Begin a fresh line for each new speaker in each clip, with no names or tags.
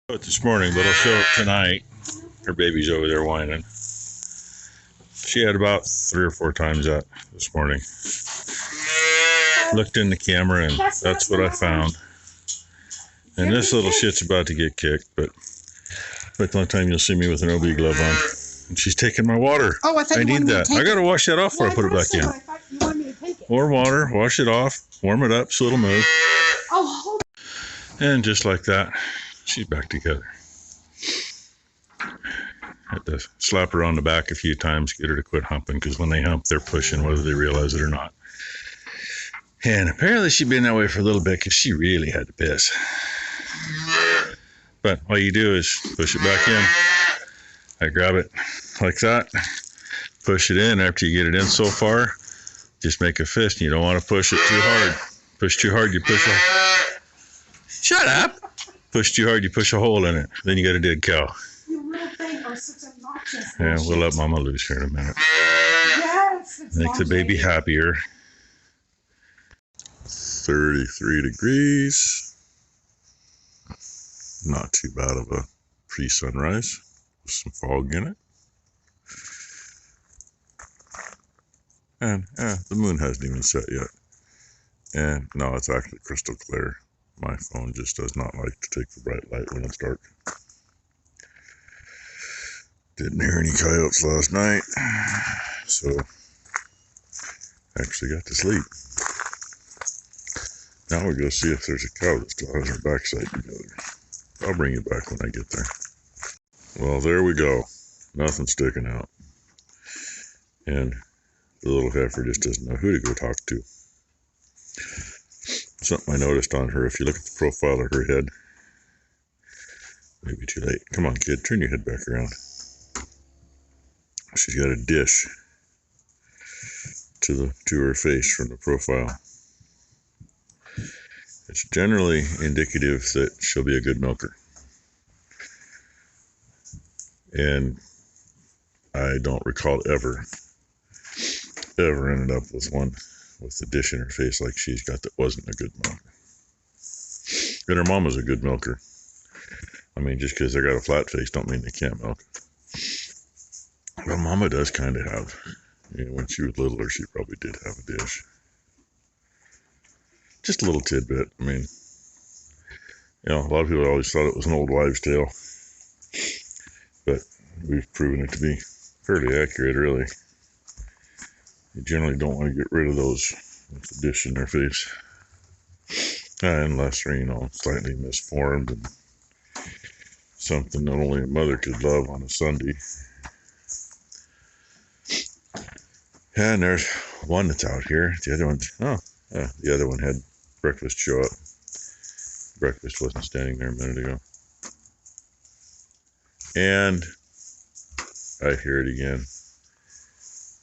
This morning, but I'll show it tonight. Her baby's over there whining. She had about 3 or 4 times that this morning. Looked in the camera and that's what I found. And this little shit's about to get kicked, but the only time you'll see me with an OB glove on. And she's taking my water.
Oh, I
need that. I gotta wash that off before I put it back in.
I thought you wanted me to take it.
More water, wash it off, warm it up so it'll move.
Oh, hold on.
And just like that, she's back together. Had to slap her on the back a few times, get her to quit humping, because when they hump, they're pushing whether they realize it or not. And apparently she'd been that way for a little bit because she really had to piss. But all you do is push it back in. I grab it like that, push it in. After you get it in so far, just make a fist. You don't want to push it too hard. Push too hard, you push a... Shut up! Push too hard, you push a hole in it. Then you got a dead cow.
You little thing are such obnoxious.
Yeah, we'll let Mama loose here in a minute.
Yes.
Make the baby happier. 33 degrees. Not too bad of a pre-sunrise. With some fog in it. And the moon hasn't even set yet. And no, it's actually crystal clear. My phone just does not like to take the bright light when it's dark. Didn't hear any coyotes last night, so actually got to sleep. Now we're going to see if there's a cow that still has her backside together. I'll bring you back when I get there. Well, there we go. Nothing sticking out. And the little heifer just doesn't know who to go talk to. Something I noticed on her, if you look at the profile of her head, maybe too late. Come on, kid, turn your head back around. She's got a dish to her face from the profile. It's generally indicative that she'll be a good milker. And I don't recall ever ended up with one with the dish in her face like she's got that wasn't a good milker. And her mom was a good milker. I mean, just because they got a flat face don't mean they can't milk. Well, Mama does kind of have. You know, when she was littler, she probably did have a dish. Just a little tidbit. I mean, you know, a lot of people always thought it was an old wives' tale. But we've proven it to be fairly accurate, really. You generally don't want to get rid of those with the dish in their face. Unless they're, you know, slightly misformed and something that only a mother could love on a Sunday. And there's one that's out here. The other one's, the other one had breakfast show up. Breakfast wasn't standing there a minute ago. And I hear it again.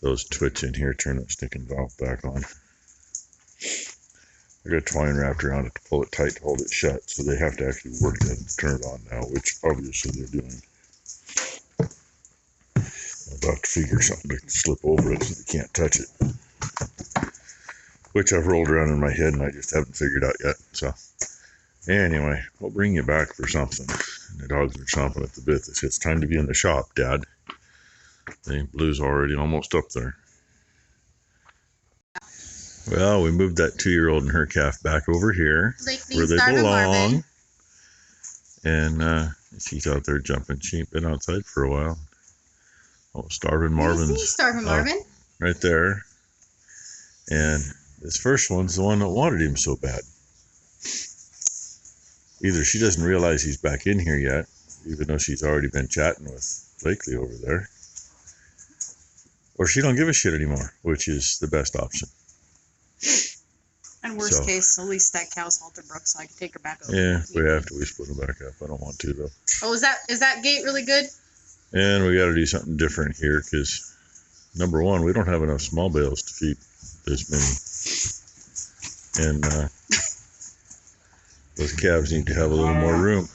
Those twits in here turn that stinking valve back on. I got twine wrapped around it to pull it tight to hold it shut, so they have to actually work that and turn it on now, which obviously they're doing. I'm about to figure something to slip over it so they can't touch it. Which I've rolled around in my head and I just haven't figured out yet. So anyway, I'll bring you back for something. And the dogs are chomping at the bit. They say, it's time to be in the shop, Dad. The Blue's already almost up there. Well, we moved that 2-year-old and her calf back over here where they belong. And she's out there jumping. She ain't been outside for a while. Oh, Starving Marvin's
Starving Marvin.
Right there. And this first one's the one that wanted him so bad. Either she doesn't realize he's back in here yet, even though she's already been chatting with Blakely over there, or she don't give a shit anymore, which is the best option.
And worst case, at least that cow's halter broke, so I can take her back over.
Yeah, we have to. We split them back up. I don't want to though.
Oh, is that gate really good?
And we got to do something different here because, number one, we don't have enough small bales to feed this many, and those calves need to have a little more room.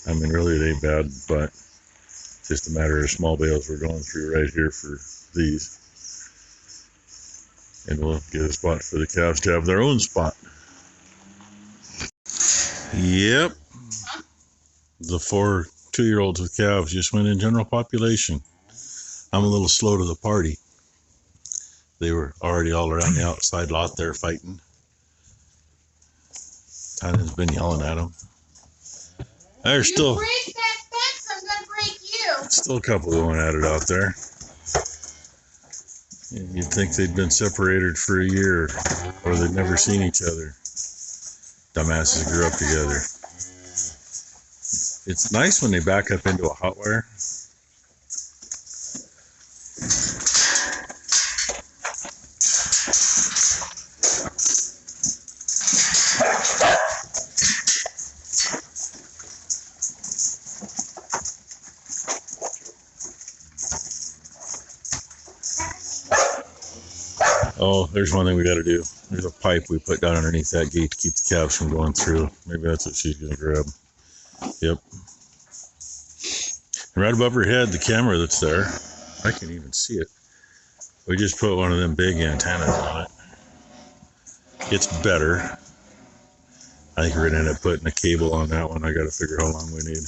I mean, really, it ain't bad, but it's just a matter of small bales we're going through right here for these. And we'll get a spot for the calves to have their own spot. Yep. The 4 2-year-olds with calves just went in general population. I'm a little slow to the party. They were already all around the outside lot there fighting. Tanya's been yelling at them. There's still
break that fence, I'm gonna break you.
Still a couple going at it out there. You'd think they'd been separated for a year, or they'd never seen each other. Dumbasses grew up together. It's nice when they back up into a hot wire. Oh, there's one thing we got to do. There's a pipe we put down underneath that gate to keep the calves from going through. Maybe that's what she's going to grab. Yep. And right above her head, the camera that's there, I can't even see it. We just put one of them big antennas on it. It's better. I think we're going to end up putting a cable on that one. I got to figure how long we need.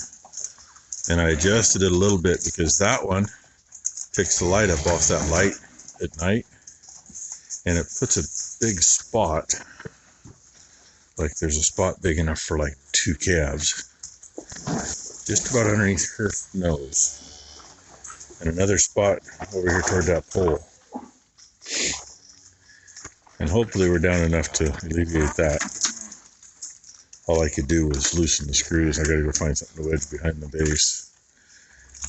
And I adjusted it a little bit because that one picks the light up off that light at night. And it puts a big spot, like there's a spot big enough for like 2 calves, just about underneath her nose, and another spot over here toward that pole. And hopefully we're down enough to alleviate that. All I could do was loosen the screws. I gotta go find something to wedge behind the base,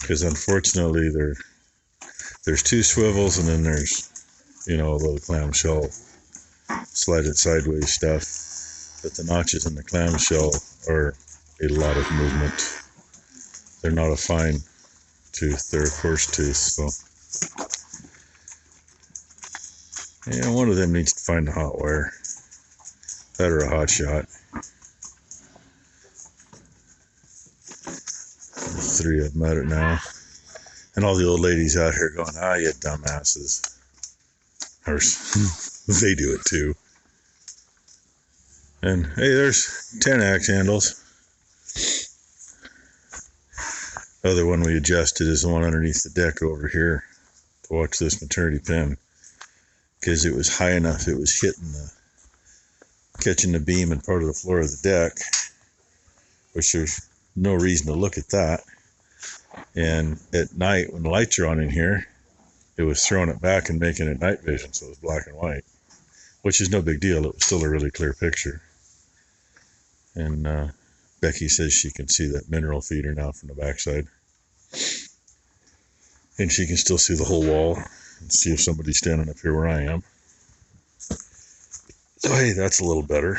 because unfortunately there's 2 swivels, and then there's, you know, a little clamshell, slide it sideways stuff. But the notches in the clamshell are a lot of movement. They're not a fine tooth, they're a coarse tooth. So, yeah, one of them needs to find a hot wire. That or a hot shot. There's 3 of them at it now. And all the old ladies out here going, ah, you dumbasses. Or they do it too. And hey, there's 10 axe handles. The other one we adjusted is the one underneath the deck over here to watch this maternity pen, because it was high enough, it was catching the beam and part of the floor of the deck, which there's no reason to look at that. And at night when the lights are on in here, it was throwing it back and making it night vision, so it was black and white, which is no big deal. It was still a really clear picture. And Becky says she can see that mineral feeder now from the backside, and she can still see the whole wall and see if somebody's standing up here where I am. So hey, that's a little better.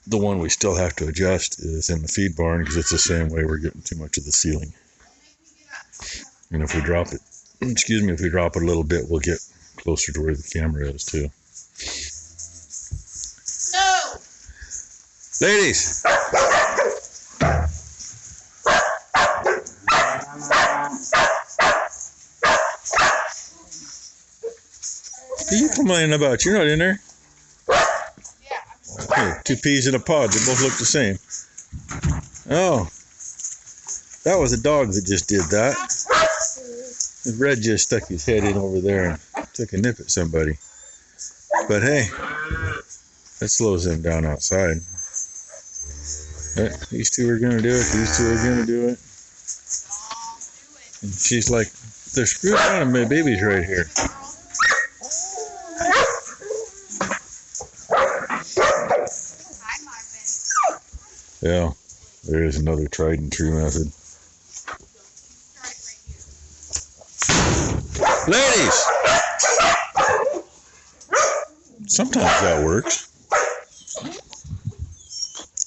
The one we still have to adjust is in the feed barn, because it's the same way. We're getting too much of the ceiling. And if we drop it, if we drop it a little bit, we'll get closer to where the camera is too.
No!
Ladies! What are you complaining about? You're not in there. Hey, 2 peas in a pod. They both look the same. Oh. That was a dog that just did that. Red just stuck his head in over there and took a nip at somebody. But hey, that slows them down outside. These 2 are going to do it. These 2 are going to do it. And she's like, they're screwed on and my baby's right here. Yeah, there is another tried and true method. Ladies! Sometimes that works.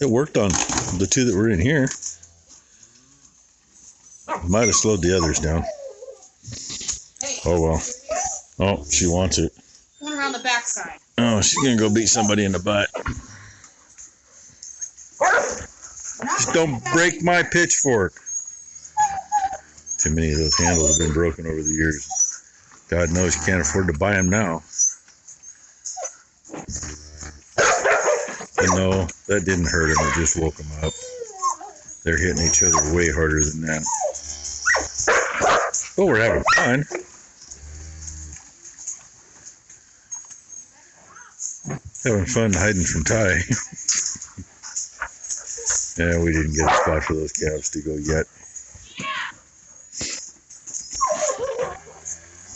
It worked on the 2 that were in here. Might have slowed the others down. Oh well. Oh, she wants it.
One around the backside.
Oh, she's gonna go beat somebody in the butt. Just don't break my pitchfork. Too many of those handles have been broken over the years. God knows you can't afford to buy them now. But no, that didn't hurt him. It just woke him up. They're hitting each other way harder than that. But we're having fun. Having fun hiding from Ty. Yeah, we didn't get a spot for those calves to go yet.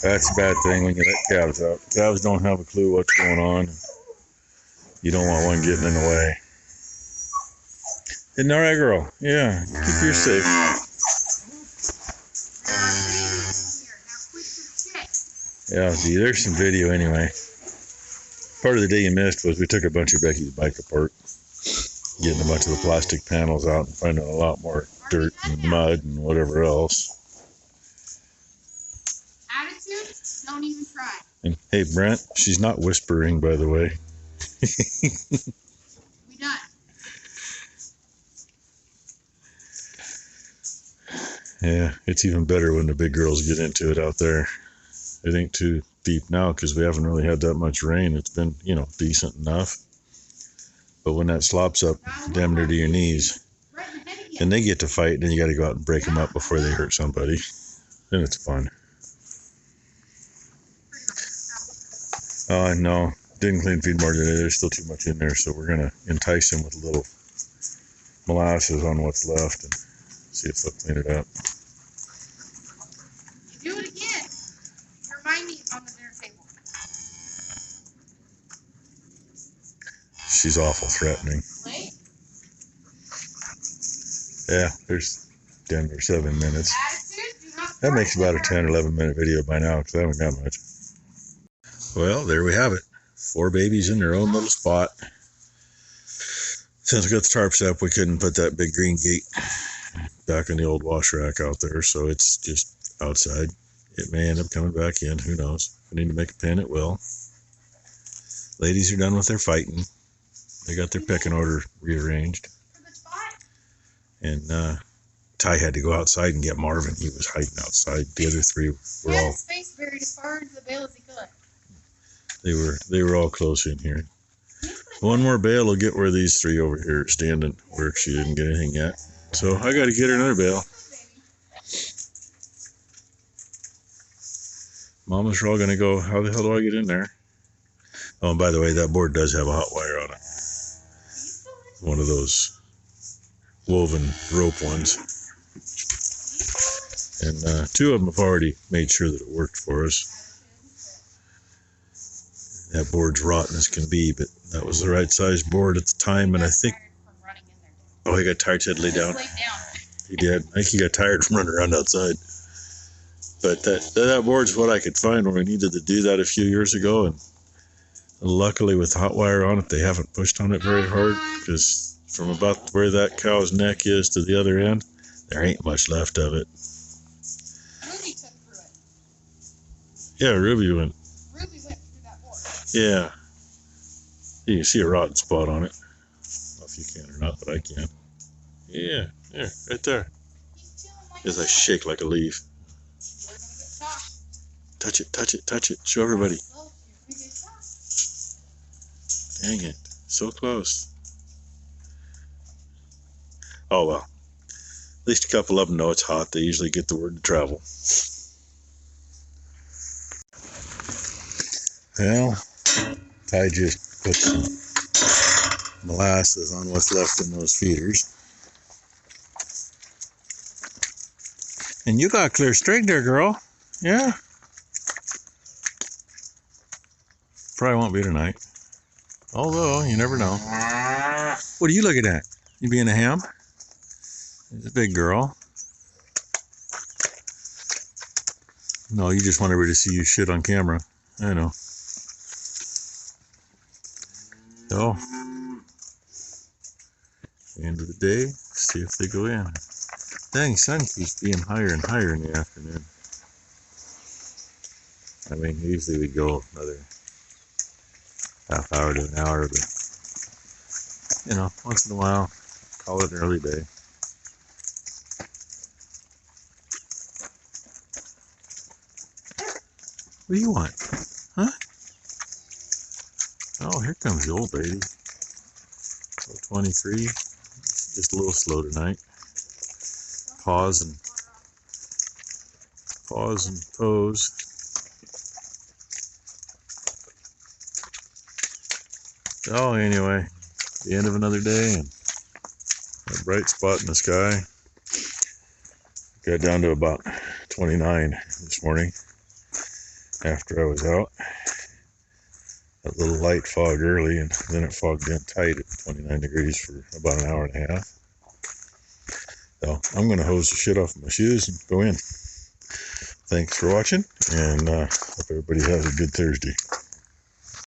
That's a bad thing when you let calves out. Calves don't have a clue what's going on. You don't want one getting in the way. Isn't that right, girl? Yeah, keep yours safe. Yeah, see, there's some video anyway. Part of the day you missed was we took a bunch of Becky's bike apart, getting a bunch of the plastic panels out and finding a lot more dirt and mud and whatever else.
Attitude? Don't even try.
And hey, Brent, she's not whispering, by the way.
We done.
Yeah, it's even better when the big girls get into it out there. It ain't too deep now because we haven't really had that much rain. It's been, you know, decent enough. But when that slops up damn near to your knees, and they get to fight, then you got to go out and break them up before they hurt somebody. Then it's fun. Oh, no, didn't clean feed more today. There's still too much in there, so we're going to entice them with a little molasses on what's left and see if they'll clean it up.
You do it again. You remind me on the dinner table.
She's awful threatening.
Wait.
Yeah, there's 10 or 7 minutes.
Attitude? Do not
That makes about a 10 or 11 minute video by now because I haven't got much. Well, there we have it. 4 babies in their own little spot. Since we got the tarps up, we couldn't put that big green gate back in the old wash rack out there, so it's just outside. It may end up coming back in, who knows. If we need to make a pen, it will. Ladies are done with their fighting. They got their pecking order rearranged. And Ty had to go outside and get Marvin. He was hiding outside. The other 3 were
He had
all...
his face buried as far into the bale as he could.
They were all close in here. One more bale will get where these 3 over here are standing, where she didn't get anything yet. So I got to get her another bale. Mama's all going to go, how the hell do I get in there? Oh, and by the way, that board does have a hot wire on it. One of those woven rope ones. And 2 of them have already made sure that it worked for us. That board's rotten as can be, but that was the right size board at the time, and I think... Oh, he got tired, said lay down. He did. I think he got tired from running around outside. But that board's what I could find when we needed to do that a few years ago, and luckily with hot wire on it, they haven't pushed on it very hard, because from about where that cow's neck is to the other end, there ain't much left of it.
Ruby took through it.
Yeah, Ruby went.
Ruby went through that board.
Yeah. You can see a rotten spot on it. I don't know if you can or not, but I can. Yeah, there, right there. As I shake like a leaf. Touch it, touch it, touch it. Show everybody. Dang it. So close. Oh, well. At least a couple of them know it's hot. They usually get the word to travel. Well, Ty just put some molasses on what's left in those feeders. And you got clear string there, girl. Yeah. Probably won't be tonight. Although, you never know. What are you looking at? You being a ham? It's a big girl. No, you just want everybody to see you shit on camera. I know. So, end of the day, see if they go in. Dang, sun keeps being higher and higher in the afternoon. I mean, usually we go another half hour to an hour, but, you know, once in a while, call it an early day. What do you want? Huh? Oh, here comes the old lady. 23. Just a little slow tonight. pause and pose. Oh, anyway, the end of another day and a bright spot in the sky. Got down to about 29 this morning after I was out. A little light fog early, and then it fogged in tight at 29 degrees for about an hour and a half. So I'm going to hose the shit off my shoes and go in. Thanks for watching, and hope everybody has a good Thursday.